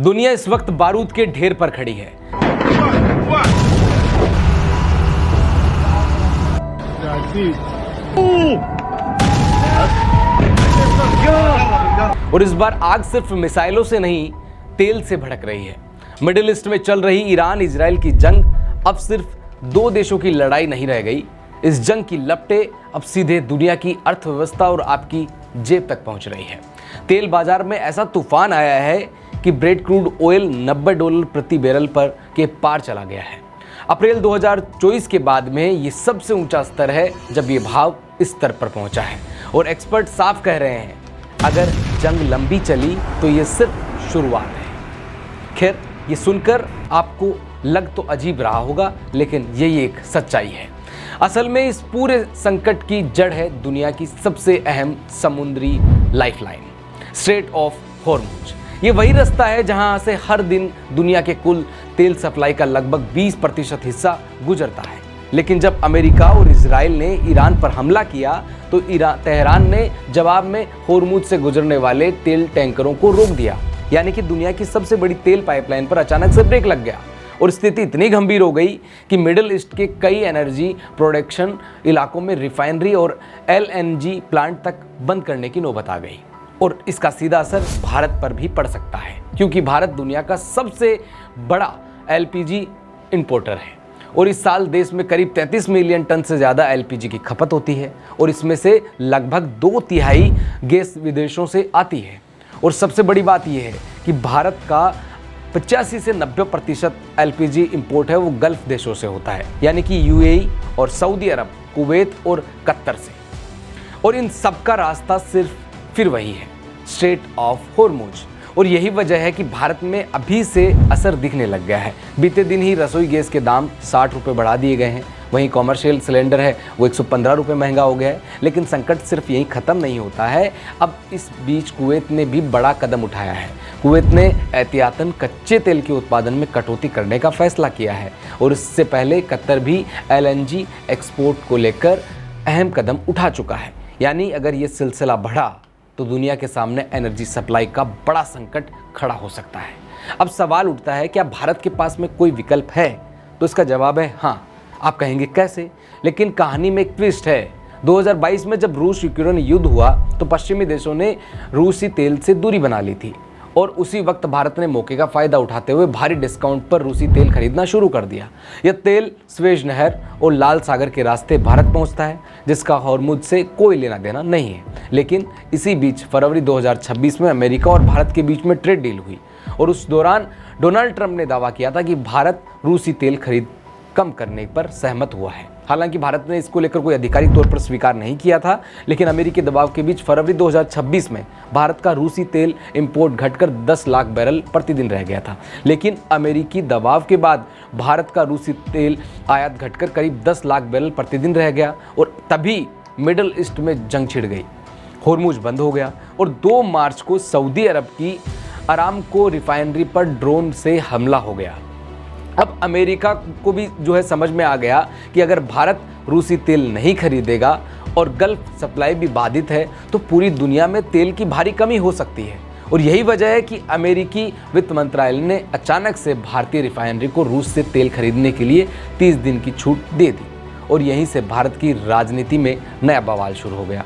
दुनिया इस वक्त बारूद के ढेर पर खड़ी है। और इस बार आग सिर्फ मिसाइलों से नहीं, तेल से भड़क रही है। मिडिल ईस्ट में चल रही ईरान इजराइल की जंग अब सिर्फ दो देशों की लड़ाई नहीं रह गई। इस जंग की लपटें अब सीधे दुनिया की अर्थव्यवस्था और आपकी जेब तक पहुंच रही है। तेल बाजार में ऐसा तूफान आया है कि ब्रेड क्रूड ऑयल $90 प्रति बैरल पर के पार चला गया है। अप्रैल 2024 के बाद में ये सबसे ऊंचा स्तर है जब ये भाव इस स्तर पर पहुंचा है। और एक्सपर्ट साफ कह रहे हैं, अगर जंग लंबी चली तो ये सिर्फ शुरुआत है। खैर, ये सुनकर आपको लग तो अजीब रहा होगा, लेकिन यही एक सच्चाई है। असल में इस पूरे संकट की जड़ है दुनिया की सबसे अहम समुद्री लाइफलाइन, स्ट्रेट ऑफ हॉर्मुज। ये वही रास्ता है जहां से हर दिन दुनिया के कुल तेल सप्लाई का लगभग 20% हिस्सा गुजरता है। लेकिन जब अमेरिका और इजराइल ने ईरान पर हमला किया तो तेहरान ने जवाब में हॉर्मुज से गुजरने वाले तेल टैंकरों को रोक दिया। यानी कि दुनिया की सबसे बड़ी तेल पाइपलाइन पर अचानक से ब्रेक लग गया और स्थिति इतनी गंभीर हो गई कि मिडिल ईस्ट के कई एनर्जी प्रोडक्शन इलाकों में रिफाइनरी और LNG प्लांट तक बंद करने की नौबत आ गई। और इसका सीधा असर भारत पर भी पड़ सकता है, क्योंकि भारत दुनिया का सबसे बड़ा LPG इंपोर्टर है और इस साल देश में करीब 33 मिलियन टन से ज़्यादा LPG की खपत होती है और इसमें से लगभग 2/3 गैस विदेशों से आती है। और सबसे बड़ी बात यह है कि भारत का 85 से 90% LPG इंपोर्ट है वो गल्फ देशों से होता है, यानी कि UAE और सऊदी अरब, कुवैत और कतर से। और इन सब का रास्ता सिर्फ फिर वही है, स्ट्रेट ऑफ हॉर्मुज। और यही वजह है कि भारत में अभी से असर दिखने लग गया है। बीते दिन ही रसोई गैस के दाम 60 रुपये बढ़ा दिए गए हैं। वहीं कॉमर्शियल सिलेंडर है वो 115 रुपये महंगा हो गया है। लेकिन संकट सिर्फ यहीं ख़त्म नहीं होता है। अब इस बीच कुवैत ने भी बड़ा कदम उठाया है। कुवैत ने एहतियातन कच्चे तेल के उत्पादन में कटौती करने का फैसला किया है और इससे पहले कतर भी LNG एक्सपोर्ट को लेकर अहम कदम उठा चुका है। यानी अगर ये सिलसिला बढ़ा तो दुनिया के सामने एनर्जी सप्लाई का बड़ा संकट खड़ा हो सकता है। अब सवाल उठता है, क्या भारत के पास में कोई विकल्प है? तो इसका जवाब है हाँ। आप कहेंगे कैसे? लेकिन कहानी में एक ट्विस्ट है। 2022 में जब रूस यूक्रेन युद्ध हुआ तो पश्चिमी देशों ने रूसी तेल से दूरी बना ली थी और उसी वक्त भारत ने मौके का फायदा उठाते हुए भारी डिस्काउंट पर रूसी तेल खरीदना शुरू कर दिया। यह तेल स्वेज नहर और लाल सागर के रास्ते भारत पहुंचता है, जिसका हॉर्मुज से कोई लेना देना नहीं है। लेकिन इसी बीच फरवरी 2026 में अमेरिका और भारत के बीच में ट्रेड डील हुई और उस दौरान डोनाल्ड ट्रंप ने दावा किया था कि भारत रूसी तेल खरीद कम करने पर सहमत हुआ है। हालांकि भारत ने इसको लेकर कोई आधिकारिक तौर पर स्वीकार नहीं किया था, लेकिन अमेरिकी दबाव के बीच फरवरी 2026 में भारत का रूसी तेल इंपोर्ट घटकर 10 लाख बैरल प्रतिदिन रह गया था। लेकिन अमेरिकी दबाव के बाद भारत का रूसी तेल आयात घटकर करीब 10 लाख बैरल प्रतिदिन रह गया और तभी मिडिल ईस्ट में जंग छिड़ गई। हॉर्मुज बंद हो गया और 2 मार्च को सऊदी अरब की अरामको रिफाइनरी पर ड्रोन से हमला हो गया। अब अमेरिका को भी जो है समझ में आ गया कि अगर भारत रूसी तेल नहीं खरीदेगा और गल्फ सप्लाई भी बाधित है तो पूरी दुनिया में तेल की भारी कमी हो सकती है। और यही वजह है कि अमेरिकी वित्त मंत्रालय ने अचानक से भारतीय रिफाइनरी को रूस से तेल खरीदने के लिए 30 दिन की छूट दे दी और यहीं से भारत की राजनीति में नया बवाल शुरू हो गया।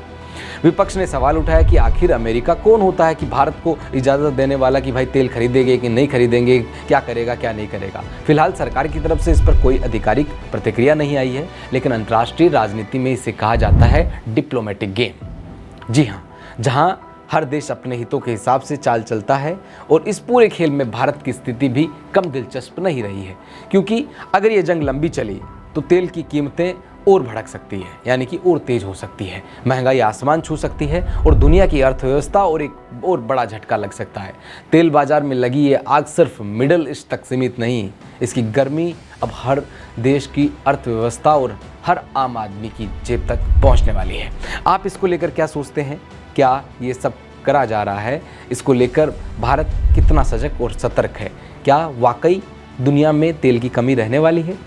विपक्ष ने सवाल उठाया कि आखिर अमेरिका कौन होता है कि भारत को इजाज़त देने वाला कि भाई तेल खरीदेंगे कि नहीं खरीदेंगे, क्या करेगा क्या नहीं करेगा। फिलहाल सरकार की तरफ से इस पर कोई आधिकारिक प्रतिक्रिया नहीं आई है, लेकिन अंतर्राष्ट्रीय राजनीति में इसे कहा जाता है डिप्लोमेटिक गेम। जी हाँ, जहाँ हर देश अपने हितों के हिसाब से चाल चलता है और इस पूरे खेल में भारत की स्थिति भी कम दिलचस्प नहीं रही है, क्योंकि अगर ये जंग लंबी चली तो तेल की कीमतें और भड़क सकती है, यानी कि और तेज हो सकती है, महंगाई आसमान छू सकती है और दुनिया की अर्थव्यवस्था और एक और बड़ा झटका लग सकता है। तेल बाजार में लगी ये आग सिर्फ मिडिल ईस्ट तक सीमित नहीं, इसकी गर्मी अब हर देश की अर्थव्यवस्था और हर आम आदमी की जेब तक पहुंचने वाली है। आप इसको लेकर क्या सोचते हैं? क्या ये सब करा जा रहा है, इसको लेकर भारत कितना सजग और सतर्क है? क्या वाकई दुनिया में तेल की कमी रहने वाली है?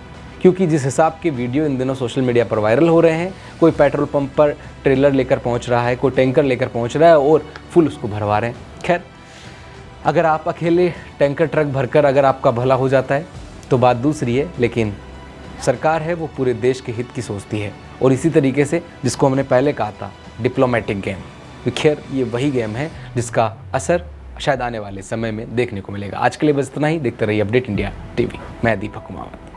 क्योंकि जिस हिसाब के वीडियो इन दिनों सोशल मीडिया पर वायरल हो रहे हैं, कोई पेट्रोल पंप पर ट्रेलर लेकर पहुंच रहा है, कोई टैंकर लेकर पहुंच रहा है और फुल उसको भरवा रहे हैं। खैर, अगर आप अकेले टैंकर ट्रक भरकर अगर आपका भला हो जाता है तो बात दूसरी है, लेकिन सरकार है वो पूरे देश के हित की सोचती है। और इसी तरीके से जिसको हमने पहले कहा था डिप्लोमेटिक गेम, तो खैर ये वही गेम है जिसका असर शायद आने वाले समय में देखने को मिलेगा। आज के लिए बस इतना ही। देखते रहिए अपडेट इंडिया टीवी। मैं दीपक कुमावत।